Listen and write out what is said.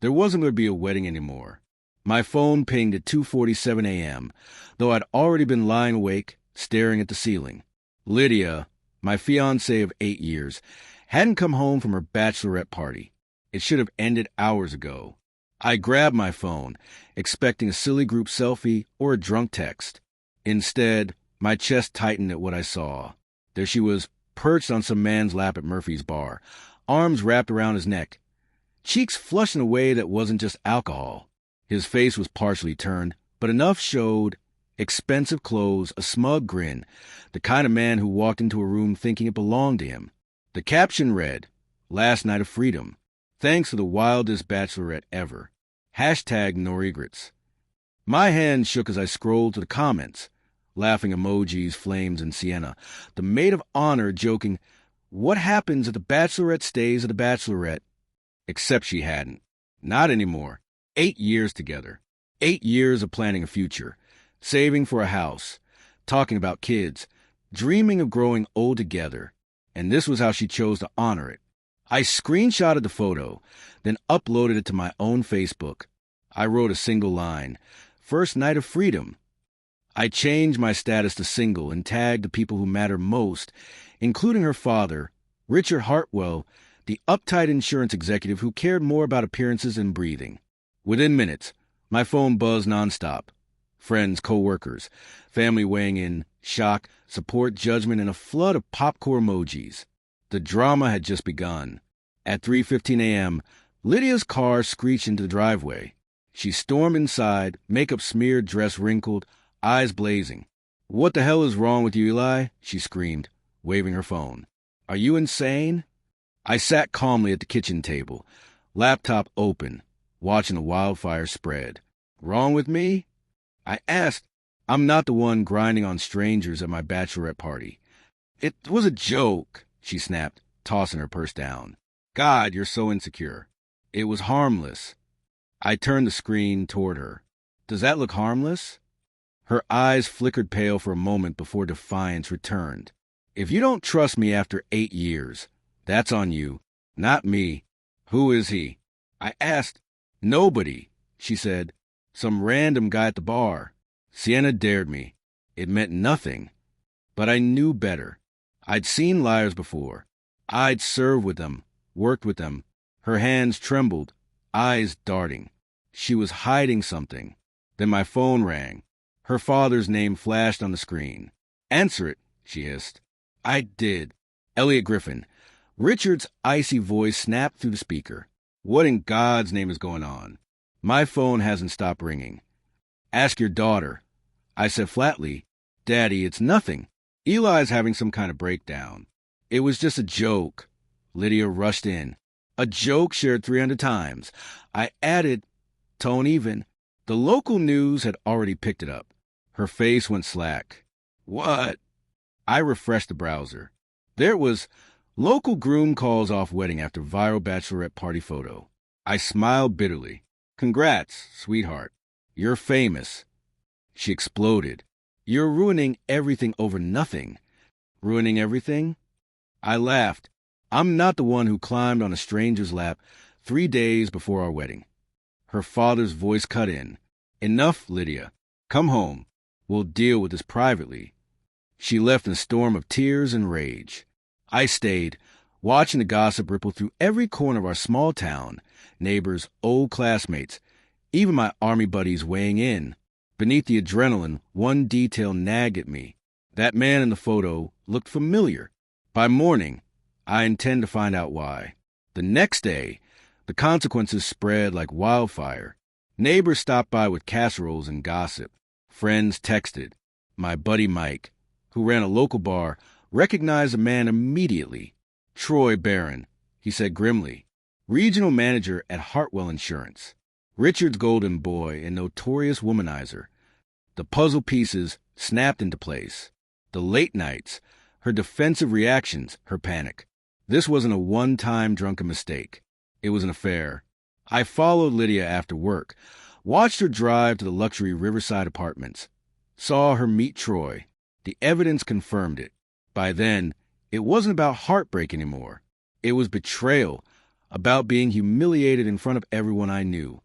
There wasn't going to be a wedding anymore. My phone pinged at 2:47 a.m., though I'd already been lying awake, staring at the ceiling. Lydia, my fiancée of 8 years, hadn't come home from her bachelorette party. It should have ended hours ago. I grabbed my phone, expecting a silly group selfie or a drunk text. Instead, my chest tightened at what I saw. There she was, perched on some man's lap at Murphy's bar, arms wrapped around his neck, cheeks flushed in a way that wasn't just alcohol. His face was partially turned, but enough showed expensive clothes, a smug grin, the kind of man who walked into a room thinking it belonged to him. The caption read, "Last night of freedom. Thanks to the wildest bachelorette ever. Hashtag no regrets." My hand shook as I scrolled to the comments. Laughing emojis, flames, and sienna. The maid of honor joking, "What happens if the bachelorette stays at the bachelorette?" Except she hadn't. Not anymore. 8 years together. 8 years of planning a future. Saving for a house. Talking about kids. Dreaming of growing old together. And this was how she chose to honor it. I screenshotted the photo, then uploaded it to my own Facebook. I wrote a single line. "First night of freedom." I changed my status to single and tagged the people who matter most, including her father, Richard Hartwell, the uptight insurance executive who cared more about appearances than breathing. Within minutes, my phone buzzed nonstop. Friends, co-workers, family weighing in, shock, support, judgment, and a flood of popcorn emojis. The drama had just begun. At 3:15 a.m., Lydia's car screeched into the driveway. She stormed inside, makeup smeared, dress wrinkled, eyes blazing. "What the hell is wrong with you, Eli?" she screamed, waving her phone. "Are you insane?" I sat calmly at the kitchen table, laptop open, watching the wildfire spread. "Wrong with me?" I asked. "I'm not the one grinding on strangers at my bachelorette party." "It was a joke," she snapped, tossing her purse down. "God, you're so insecure." "It was harmless." I turned the screen toward her. "Does that look harmless?" Her eyes flickered pale for a moment before defiance returned. "If you don't trust me after 8 years, that's on you, not me." "Who is he?" I asked. "Nobody," she said. "Some random guy at the bar." Sienna dared me. It meant nothing. But I knew better. I'd seen liars before. I'd served with them, worked with them. Her hands trembled, eyes darting. She was hiding something. Then my phone rang. Her father's name flashed on the screen. "Answer it," she hissed. I did. Elliot Griffin. Richard's icy voice snapped through the speaker. "What in God's name is going on?" My phone hasn't stopped ringing. "Ask your daughter." I said flatly, "Daddy, it's nothing. Eli's having some kind of breakdown." "It was just a joke." Lydia rushed in. "A joke shared 300 times. I added, tone even. The local news had already picked it up. Her face went slack. "What?" I refreshed the browser. There it was. Local groom calls off wedding after viral bachelorette party photo. I smiled bitterly. "Congrats, sweetheart. You're famous." She exploded. "You're ruining everything over nothing." "Ruining everything?" I laughed. "I'm not the one who climbed on a stranger's lap 3 days before our wedding." Her father's voice cut in. "Enough, Lydia. Come home. We'll deal with this privately." She left in a storm of tears and rage. I stayed, watching the gossip ripple through every corner of our small town, neighbors, old classmates, even my army buddies weighing in. Beneath the adrenaline, one detail nagged at me. That man in the photo looked familiar. By morning, I intend to find out why. The next day, the consequences spread like wildfire. Neighbors stopped by with casseroles and gossip. Friends texted. My buddy Mike, who ran a local bar, recognized the man immediately. "Troy Barron," he said grimly, regional manager at Hartwell Insurance. Richard's golden boy and notorious womanizer. The puzzle pieces snapped into place. The late nights, her defensive reactions, her panic. This wasn't a one-time drunken mistake. It was an affair. I followed Lydia after work, watched her drive to the luxury Riverside apartments, saw her meet Troy. The evidence confirmed it. By then, it wasn't about heartbreak anymore. It was betrayal, about being humiliated in front of everyone I knew.